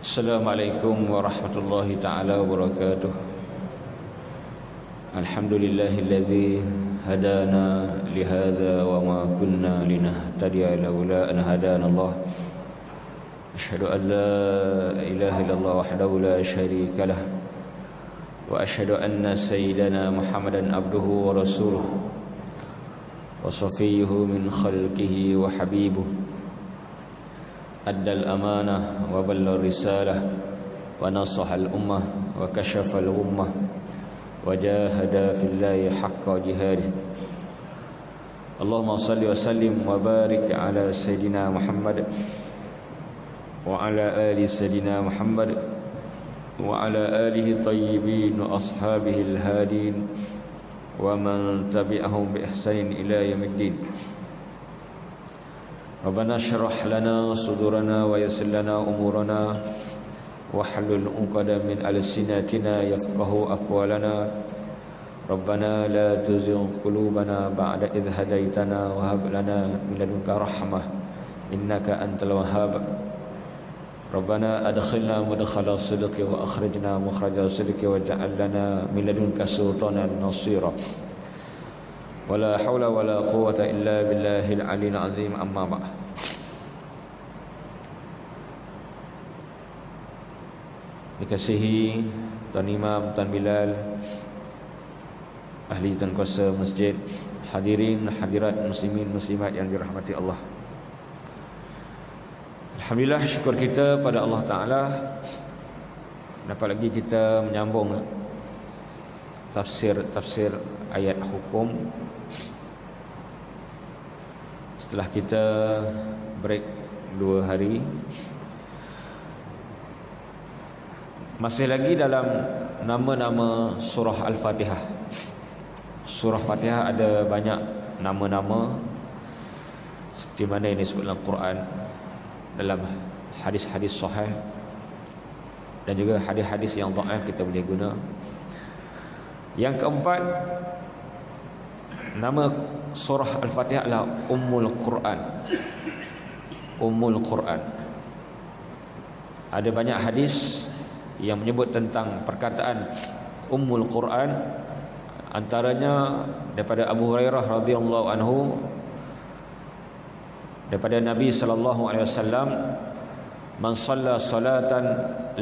Assalamualaikum warahmatullahi ta'ala wabarakatuh. Alhamdulillahilladzi hadana lihadza wa ma kunna linahtadiya laula an hadana Allah. Asyhadu an la ilaha illallah wahdahu la syarika lah wa asyhadu anna sayyidana Muhammadan abduhu wa rasuluh wa safiyyuhu min khalqihi wa habibuh. Addal amanah wa ballagha risalah wa nasaha al-ummah wa kashafa al-ghummah wa jahada fillahi haqqa jihadih. Allahumma salli wa sallim wa barik ala sayyidina Muhammad wa ala ali sayyidina Muhammad wa ala alihi tayyibin wa ashabihi al-hadin wa man tabi'ahum bi ihsanin ila yaumiddin. Rabbana syrah lana sudurana wa yassir lana umurana wahlul 'uqdatam min alsinatina yafqahu aqwalana. Rabbana la tuzigh qulubana ba'da idh hadaitana wa hab lana min ladunka rahmah innaka antal wahhab. Rabbana adkhilna mudkhala sidqi wa akhrijna mukhraja sidqi waj'al lana min ladunka sultanan nasira. Wala haula wala quwwata illa billahil aliyil azim. Amma ba'd. Dikasihi Tuan Imam, Tuan Bilal, ahli tuan kuasa masjid, hadirin hadirat muslimin muslimat yang dirahmati Allah. Alhamdulillah, syukur kita pada Allah Ta'ala dapat lagi kita menyambung tafsir ayat hukum setelah kita break 2 hari. Masih lagi dalam nama-nama surah Al-Fatihah. Surah Fatihah ada banyak nama-nama seperti mana ini disebut dalam Quran, dalam hadis-hadis sahih dan juga hadis-hadis yang dhaif kita boleh guna. Yang keempat, nama surah Al-Fatihah adalah Ummul Quran. Ummul Quran. Ada banyak hadis yang menyebut tentang perkataan Ummul Quran. Antaranya daripada Abu Hurairah radhiyallahu anhu, daripada Nabi sallallahu alaihi wasallam, man shalla salatan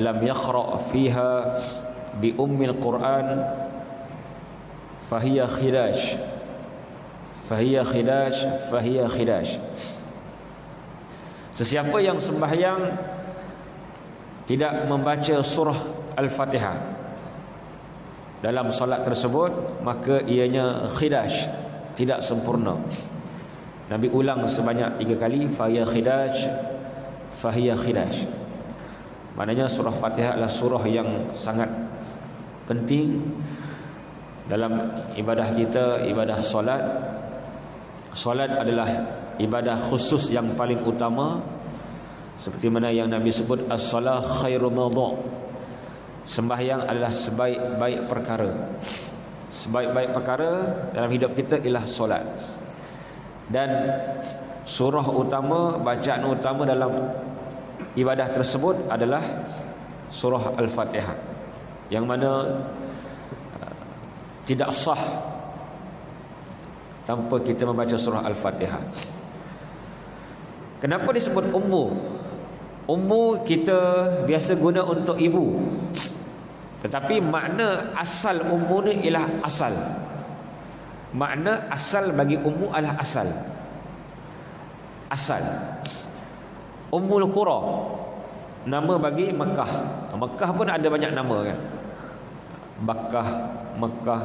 lam yaqra fiha bi ummil Quran fahiya khidash. Sesiapa yang sembahyang tidak membaca surah Al-Fatihah dalam solat tersebut, maka ianya khidash, tidak sempurna. Nabi ulang sebanyak 3 kali, fahiya khidash. Maknanya surah Fatihah adalah surah yang sangat penting dalam ibadah kita, ibadah solat. Solat adalah ibadah khusus yang paling utama, seperti mana yang Nabi sebut as-salah khairu mawdu'. Sembahyang adalah sebaik-baik perkara. Sebaik-baik perkara dalam hidup kita ialah solat. Dan surah utama, bacaan utama dalam ibadah tersebut adalah surah Al-Fatihah, yang mana tidak sah tanpa kita membaca surah Al-Fatihah. Kenapa disebut ummu? Ummu kita biasa guna untuk ibu, tetapi makna asal ummu ni ialah asal. Makna asal bagi ummu adalah asal. Asal. Ummul Qura, nama bagi Mekah. Mekah pun ada banyak nama kan. Mekah,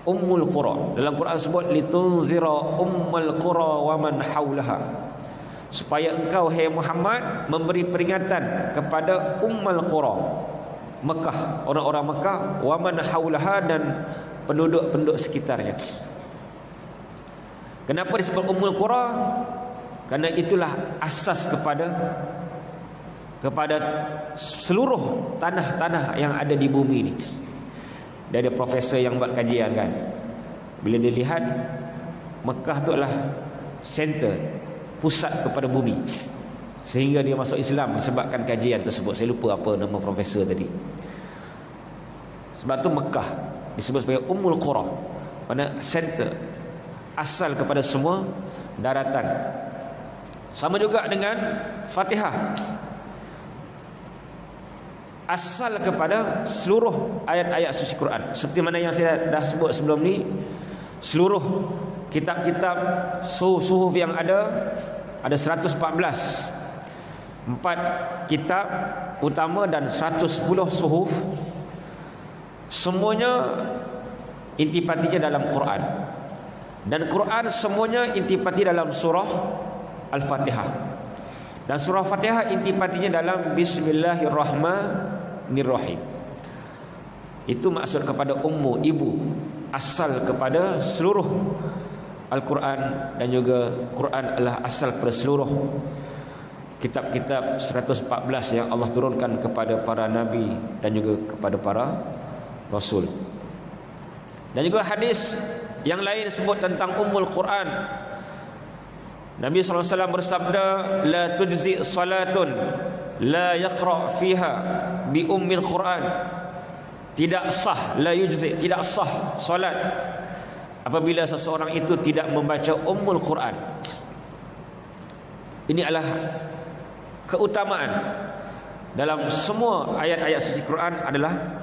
Ummul Qura. Dalam Quran sebut litunzira ummul qura wa man haulaha, supaya engkau hai Muhammad memberi peringatan kepada Ummul Qura, Mekah, orang-orang Mekah, wa man haulaha, dan penduduk-penduduk sekitarnya. Kenapa disebut Ummul Qura? Kerana itulah asas kepada seluruh tanah-tanah yang ada di bumi ini. Dia ada profesor yang buat kajian kan, bila dia lihat Mekah tu adalah center, pusat kepada bumi. sehingga dia masuk Islam disebabkan kajian tersebut. Saya lupa apa nama profesor tadi. Sebab tu Mekah disebut sebagai Ummul Qura, mana center, asal kepada semua daratan. Sama juga dengan Fatihah, asal kepada seluruh ayat-ayat suci Quran. Seperti mana yang saya dah sebut sebelum ni, seluruh kitab-kitab suhuf yang ada 114, 4 kitab utama dan 110 suhuf. Semuanya intipatinya dalam Quran, dan Quran semuanya intipati dalam surah Al-Fatihah, dan surah Fatihah intipatinya dalam Bismillahirrahmanirrahim. Itu maksud kepada ummu, ibu, asal kepada seluruh Al-Quran, dan juga Quran adalah asal kepada seluruh kitab-kitab 114 yang Allah turunkan kepada para nabi dan juga kepada para rasul. Dan juga hadis yang lain sebut tentang Ummul Quran. Nabi SAW bersabda, la tujzi salatun la yaqra fiha bi ummil Quran. Tidak sah, la yujzi, tidak sah salat apabila seseorang itu tidak membaca Ummul Quran. Ini adalah keutamaan dalam semua ayat-ayat suci Quran adalah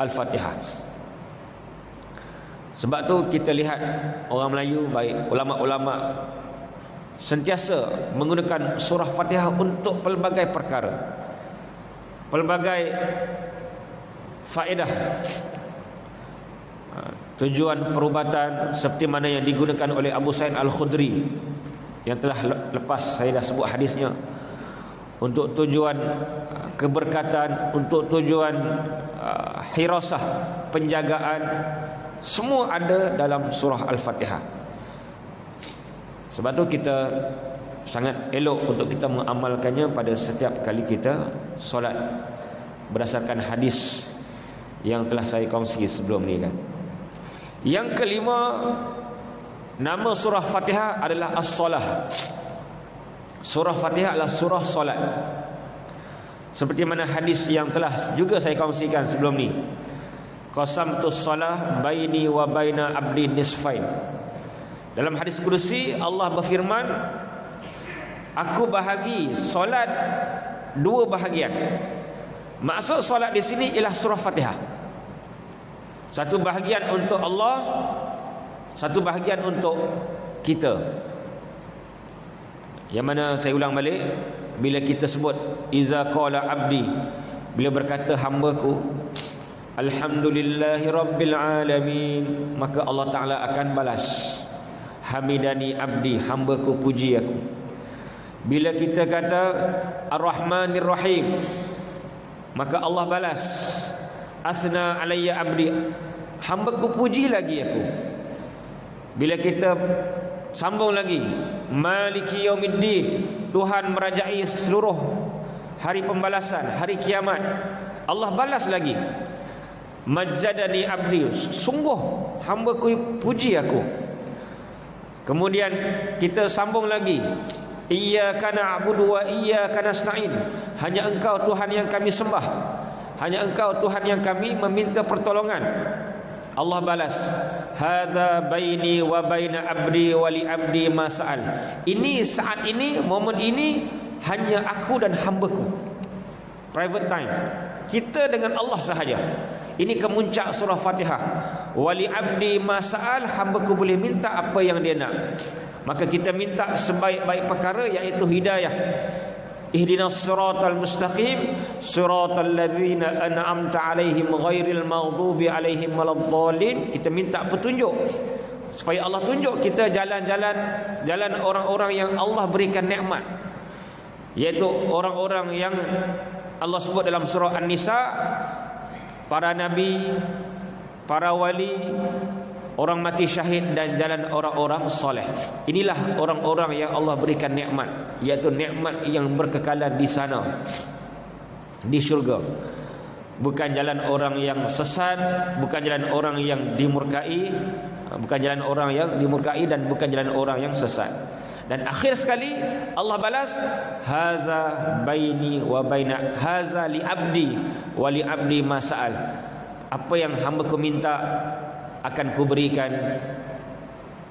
Al-Fatihah. Sebab tu kita lihat orang Melayu, baik ulama-ulama, sentiasa menggunakan surah Fatihah untuk pelbagai perkara, pelbagai faedah, tujuan perubatan, seperti mana yang digunakan oleh Abu Sa'id Al-Khudri yang telah lepas saya dah sebut hadisnya, untuk tujuan keberkatan, untuk tujuan hirasah, penjagaan, semua ada dalam surah Al-Fatihah. Sebab tu kita sangat elok untuk kita mengamalkannya pada setiap kali kita solat, berdasarkan hadis yang telah saya kongsi sebelum ni kan. Yang kelima, nama surah Fatihah adalah As-Salah. Surah Fatihah adalah surah solat, seperti mana hadis yang telah juga saya kongsikan sebelum ni. Qasamtus salah baini wa baina abdi nisfain. Dalam hadis kudusi Allah berfirman, aku bahagi solat 2 bahagian. Maksud solat di sini ialah surah Fatihah. Satu bahagian untuk Allah, satu bahagian untuk kita. Yang mana saya ulang balik, bila kita sebut iza qala abdi, bila berkata hambaku alhamdulillahi rabbil alamin, maka Allah Ta'ala akan balas hamidani abdi, hambaku puji aku. Bila kita kata ar-rahmanir rahim, maka Allah balas asna alayya abdi, hambaku puji lagi aku. Bila kita sambung lagi maliki yaumiddin, Tuhan merajai seluruh hari pembalasan, hari kiamat, Allah balas lagi majadani abdi, sungguh hambaku puji aku. Kemudian kita sambung lagi iyyaka na'budu wa iyyaka nasta'in, hanya engkau Tuhan yang kami sembah, hanya engkau Tuhan yang kami meminta pertolongan. Allah balas hadza baini wa baina abdi wa li abdi ma sa'al. Ini saat ini, momen ini hanya aku dan hambaku, private time kita dengan Allah sahaja. Ini kemuncak surah Fatihah. Wa li abdi ma sa'al, hambaku boleh minta apa yang dia nak, maka kita minta sebaik-baik perkara, iaitu hidayah. Ihdinas siratal mustaqim siratal ladzina an'amta alaihim ghairil maghdubi alaihim waladdallin. Kita minta petunjuk supaya Allah tunjuk kita jalan orang-orang yang Allah berikan nikmat, iaitu orang-orang yang Allah sebut dalam surah An-Nisa, para nabi, para wali, orang mati syahid, dan jalan orang-orang soleh. Inilah orang-orang yang Allah berikan nikmat, iaitu nikmat yang berkekalan di sana, di syurga. Bukan jalan orang yang sesat, bukan jalan orang yang dimurkai, bukan jalan orang yang dimurkai, dan bukan jalan orang yang sesat. Dan akhir sekali Allah balas, haza baini wa baina haza li abdi wa li abdi ma sa'al. Apa yang hamba-Ku minta akan Ku berikan,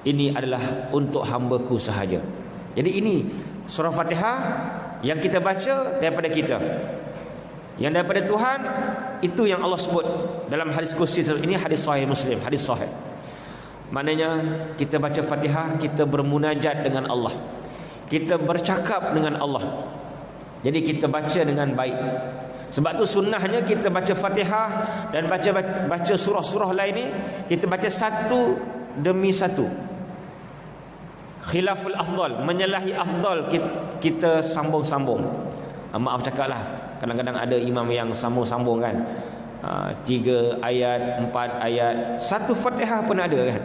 ini adalah untuk hamba-Ku sahaja. Jadi ini surah Fatihah yang kita baca daripada kita, yang daripada Tuhan, itu yang Allah sebut dalam hadis kursi. Ini hadis sahih Muslim, hadis sahih. Maknanya kita baca Fatihah, kita bermunajat dengan Allah, kita bercakap dengan Allah. Jadi kita baca dengan baik. Sebab tu sunnahnya kita baca Fatihah dan baca surah-surah lain ni, kita baca satu demi satu. Khilaful afdal, menyalahi afdal, kita sambung-sambung. Maaf cakaplah, kadang-kadang ada imam yang sambung-sambung kan, 3 ayat, 4 ayat, satu Fatihah pun ada kan.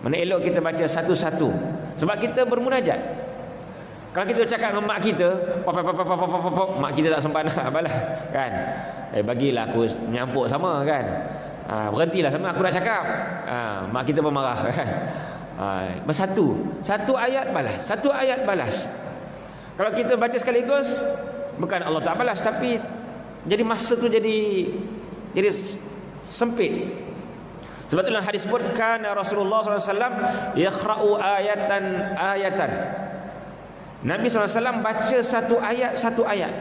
Mana elok kita baca satu-satu, sebab kita bermunajat. Kalau kita cakap dengan mak kita, mak kita tak sempat nak balas kan, bagilah aku menyampuk sama kan, berhentilah sama aku nak cakap, mak kita pun marah kan. Satu ayat balas, satu ayat balas. Kalau kita baca sekaligus, bukan Allah tak balas, tapi jadi masa tu jadi sempit. Sebab itulah hadis sebut, kana Rasulullah SAW yaqra'u ayatan. Nabi SAW baca satu ayat.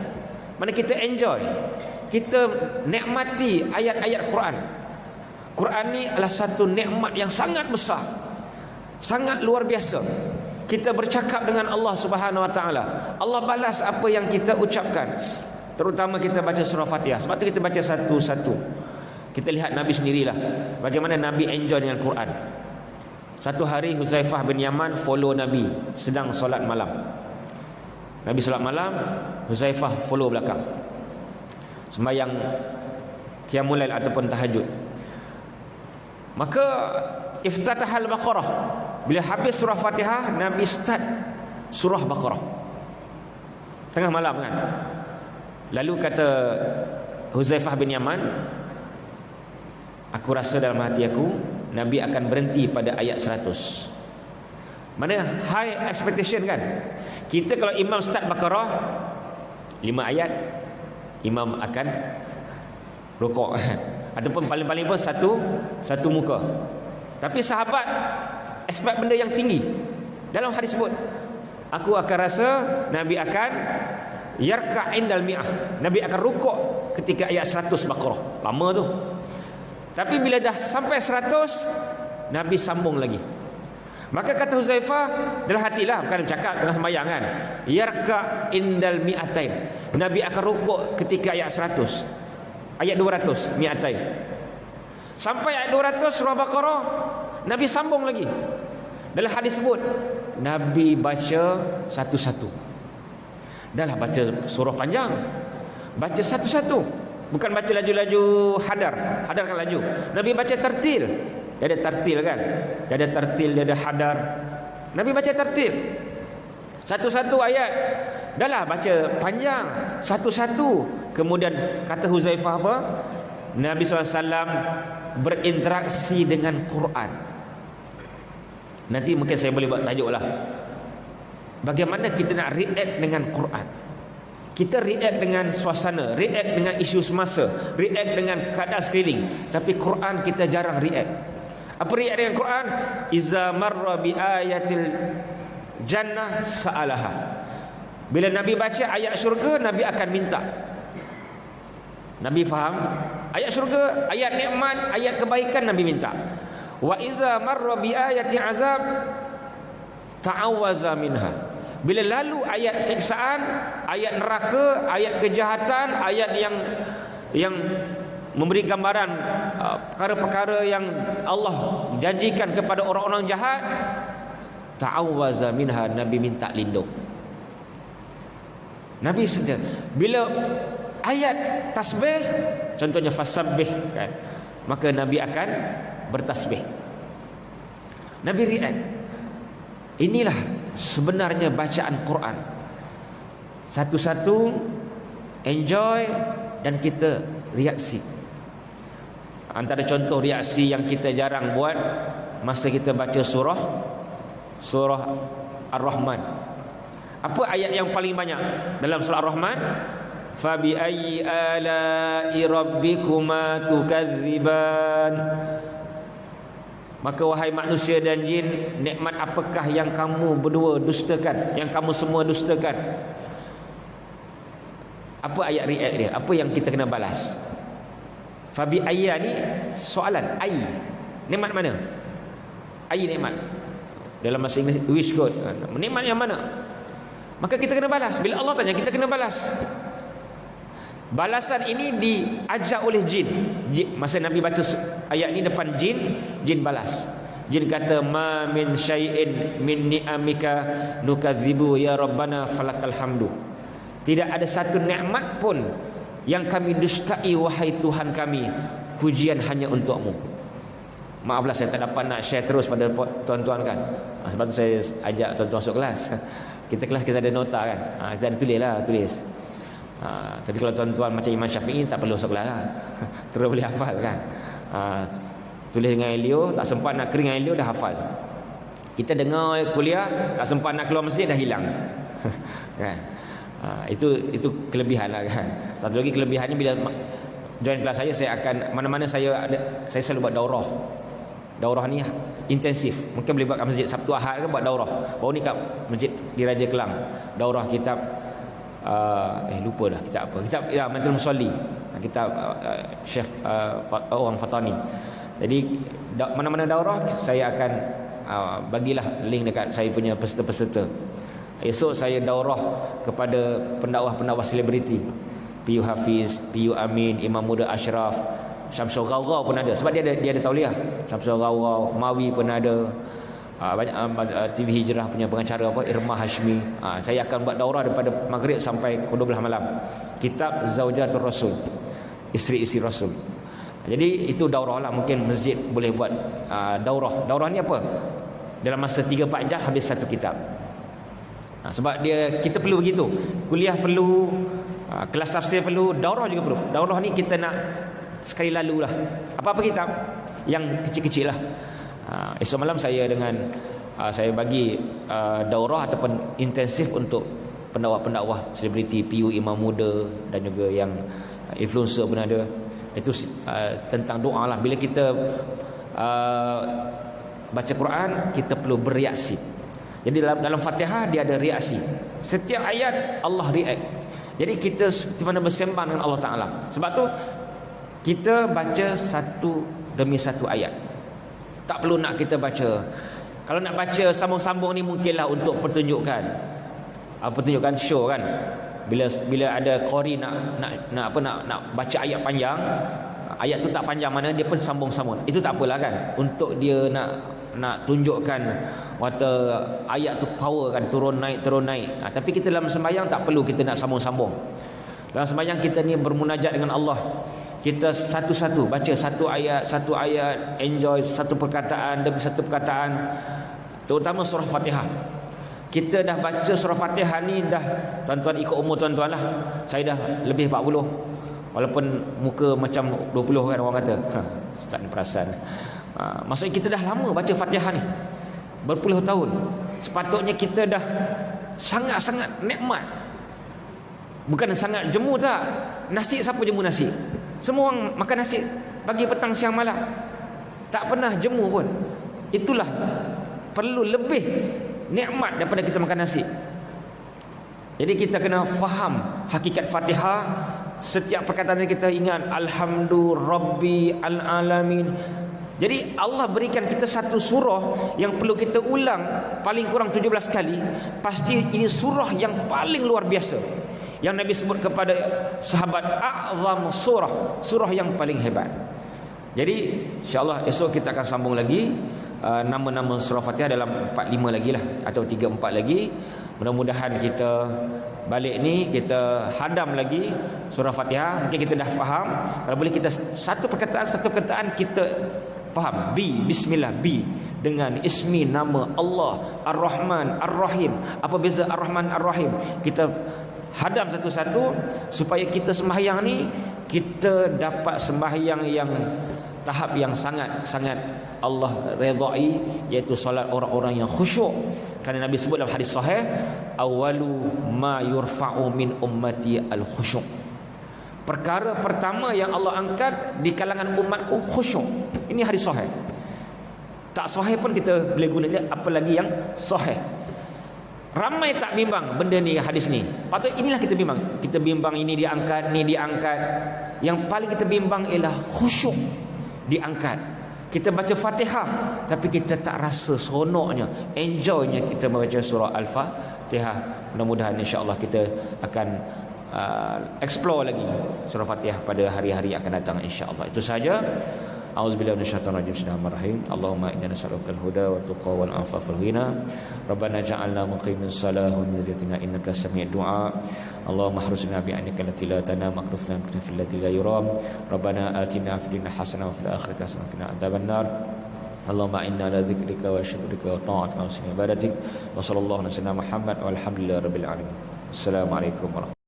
Mana kita enjoy, kita nikmati ayat-ayat Quran. Quran ni adalah satu nikmat yang sangat besar, sangat luar biasa. Kita bercakap dengan Allah Subhanahu Wa Taala, Allah balas apa yang kita ucapkan. Terutama kita baca surah Fatihah. Sebab tu kita baca satu-satu. Kita lihat Nabi sendirilah bagaimana Nabi enjoy dengan Quran. Satu hari Huzaifah bin Yaman follow Nabi sedang solat malam. Nabi solat malam, Huzaifah follow belakang, sembahyang qiyamul lail ataupun tahajud. Maka iftatahal Baqarah, bila habis surah Fatihah, Nabi start surah Baqarah tengah malam kan. Lalu kata Huzaifah bin Yaman, aku rasa dalam hati aku Nabi akan berhenti pada ayat 100. Mana high expectation kan. Kita kalau imam start Baqarah 5 ayat, imam akan rukuk ataupun paling-paling pun satu muka. Tapi sahabat expect benda yang tinggi. Dalam hadis sebut, aku akan rasa Nabi akan yarka' indal mi'ah, Nabi akan rukuk ketika ayat 100 Baqarah. Lama tu. Tapi bila dah sampai 100, Nabi sambung lagi. Maka kata Huzaifah dalam hatilah, bukan cakap tengah sembahyang kan, yarka' indal mi'atain, Nabi akan rukuk ketika ayat 100, ayat 200, mi'atain. Sampai ayat 200 surah Baqarah, Nabi sambung lagi. Dalam hadis sebut, Nabi baca satu-satu. Dahlah baca surah panjang, baca satu-satu, bukan baca laju-laju hadar kan laju. Nabi baca tertil. Dia ada tertil kan, dia ada tertil, dia ada hadar. Nabi baca tertil satu-satu ayat. Dahlah baca panjang satu-satu. Kemudian kata Huzaifah apa? Nabi SAW berinteraksi dengan Quran. Nanti mungkin saya boleh buat tajuk lah, bagaimana kita nak react dengan Quran. Kita react dengan suasana, react dengan isu semasa, react dengan keadaan sekeliling. Tapi Quran kita jarang react. Apa react dengan Quran? Iza marra bi ayatil jannah sa'alaha. Bila Nabi baca ayat syurga, Nabi akan minta. Nabi faham ayat syurga, ayat nikmat, ayat kebaikan, Nabi minta. Wa iza marra bi ayati azab ta'awwaza minha. Bila lalu ayat siksaan, ayat neraka, ayat kejahatan, ayat yang memberi gambaran perkara-perkara yang Allah janjikan kepada orang-orang jahat, ta'awwaza minha, Nabi minta lindung. Nabi sentiasa bila ayat tasbih, contohnya fasabbih kan, maka Nabi akan bertasbih. Nabi react. Inilah sebenarnya bacaan Quran. Satu-satu enjoy dan kita reaksi. Antara contoh reaksi yang kita jarang buat masa kita baca surah Ar-Rahman. Apa ayat yang paling banyak dalam surah Ar-Rahman? Fa bi ayyi ala'i rabbikuma tukadziban. Maka wahai manusia dan jin, nikmat apakah yang kamu berdua dustakan, yang kamu semua dustakan? Apa ayat react dia? Apa yang kita kena balas? Fa bi ayyi ni soalan, ai. Nikmat mana? Ai nikmat. Dalam bahasa Inggeris wish God. Nikmat yang mana? Maka kita kena balas. Bila Allah tanya, kita kena balas. Balasan ini diajar oleh jin. Masa Nabi baca ayat ini depan jin, jin balas. Jin kata, ma min syai'in min ni'amika nukadzibu ya rabbana falakal hamdu. Tidak ada satu nikmat pun yang kami dustai wahai Tuhan kami, pujian hanya untukmu. Maaflah saya tak dapat nak share terus pada tuan-tuan kan. Sebab tu saya ajak tuan-tuan masuk kelas. Kita kelas kita ada nota kan. Kita ada tulis. Tapi kalau tuan-tuan macam Imam Syafi'i tak perlu masuk kelas lah. Terus boleh hafal kan. Tulis dengan Elio, tak sempat nak kering dengan Elio dah hafal. Kita dengar kuliah, tak sempat nak keluar masjid dah hilang. Kan? Itu kelebihan lah kan. Satu lagi kelebihannya bila join kelas saya akan mana-mana saya selalu buat daurah. Daurah ni intensif. Mungkin boleh buat kat masjid Sabtu Ahad kan, buat daurah. Baru ni kat masjid di Raja Kelang, daurah kitab lupa dah kitab apa. Kitab Mantul Musalli. Kitab Syekh orang Fatani. Jadi mana-mana daurah saya akan bagilah link dekat saya punya peserta-peserta. Esok saya daurah kepada pendakwah-pendakwah selebriti. PU Hafiz, PU Amin, Imam Muda Ashraf, Syamsul Ghawghaw pun ada. Sebab dia ada tauliah. Syamsul Ghawghaw, Mawi pun ada. Banyak TV Hijrah punya pengacara Irma Hashmi. Saya akan buat daurah daripada maghrib sampai 12 malam. Kitab Zaujatul Rasul, isteri-isteri Rasul. Jadi itu daurah lah. Mungkin masjid boleh buat daurah. Daurah ni apa? Dalam masa 3-4 jam habis satu kitab. Sebab kita perlu begitu. Kuliah perlu, kelas tafsir perlu, daurah juga perlu. Daurah ni kita nak sekali lalu lah. Apa-apa kitab yang kecil-kecil lah. Esok malam saya saya bagi daurah ataupun intensif untuk pendakwah-pendakwah selebriti, PU Imam Muda dan juga yang influencer pun ada. Itu tentang doa lah. Bila kita baca Quran, kita perlu bereaksi. Jadi dalam Fatihah dia ada reaksi. Setiap ayat Allah react. Jadi kita di mana bersembang dengan Allah Ta'ala. Sebab tu kita baca satu demi satu ayat. Tak perlu nak kita baca. Kalau nak baca sambung-sambung ni mungkinlah untuk pertunjukan. Pertunjukan show kan. Bila ada qari nak baca ayat panjang, ayat tu tak panjang mana dia pun sambung-sambung. Itu tak apalah kan. Untuk dia nak tunjukkan water ayat tu power kan, turun naik. Tapi kita dalam sembahyang tak perlu kita nak sambung-sambung. Dalam sembahyang kita ni bermunajat dengan Allah. Kita satu-satu baca satu ayat, enjoy satu perkataan demi satu perkataan. Terutama surah Fatihah. Kita dah baca surah Fatihah ni dah, tuan-tuan ikut umur tuan-tuan lah. Saya dah lebih 40. Walaupun muka macam 20 kan orang kata. Tak ada perasan. Maksudnya kita dah lama baca Fatihah ni, berpuluh tahun. Sepatutnya kita dah sangat-sangat nikmat. Bukan sangat jemu tak. Nasi, siapa jemu nasi? Semua orang makan nasi pagi, petang, siang, malam. Tak pernah jemu pun. Itulah perlu lebih nikmat daripada kita makan nasi. Jadi kita kena faham hakikat Fatihah. Setiap perkataan kita ingat Alhamdulillah Rabbi Al-Alamin. Jadi Allah berikan kita satu surah yang perlu kita ulang paling kurang 17 kali. Pasti ini surah yang paling luar biasa, yang Nabi sebut kepada sahabat, a'zam surah yang paling hebat. Jadi insya-Allah esok kita akan sambung lagi nama-nama surah Fatihah dalam 4-5 lagi lah, atau 3-4 lagi. Mudah-mudahan kita balik ni kita hadam lagi surah Fatihah. Mungkin kita dah faham. Kalau boleh kita satu perkataan kita faham. Bismillah, dengan ismi nama Allah Ar-Rahman Ar-Rahim. Apa beza Ar-Rahman Ar-Rahim? Kita hadam satu-satu supaya kita sembahyang ni kita dapat sembahyang yang tahap yang sangat-sangat Allah redai, iaitu solat orang-orang yang khusyuk. Kerana Nabi sebut dalam hadis sahih, awalu ma yurfa'u min ummati al-khusyuk. Perkara pertama yang Allah angkat di kalangan umatku khusyuk. Ini hadis sahih. Tak sahih pun kita boleh guna dia, apalagi yang sahih. Ramai tak bimbang benda ni, hadis ni. Patut inilah kita bimbang. Kita bimbang ini diangkat, ni diangkat. Yang paling kita bimbang ialah khusyuk diangkat. Kita baca Fatihah tapi kita tak rasa seronoknya, enjoynya kita membaca surah Al-Fatihah. Mudah-mudahan insya-Allah kita akan explore lagi surah Fatihah pada hari-hari yang akan datang insya-Allah. Itu saja. A'udzubillahi minasyaitonir rajim. Bismillahirrahmanirrahim. Allahumma inna nas'aluka al-huda wa tuqa wal 'afafa wal ghina. Rabbana ja'alna muqimis salah wa min dzurriyyatina innaka sami'ud du'a. Allahumma ahrusna bi'anika allati la tanam aqrifna fil ladzi la yuram. Rabbana atina fid dunya hasanah wa fil akhirati hasanah wa qina adzabannar. Allahumma inna ala dzikrika wa syukrika wa ta'atika wa husni ibadatik. Wa sallallahu alaihi wa sallam Muhammad walhamdulillahi rabbil alamin. Assalamualaikum warahmatullahi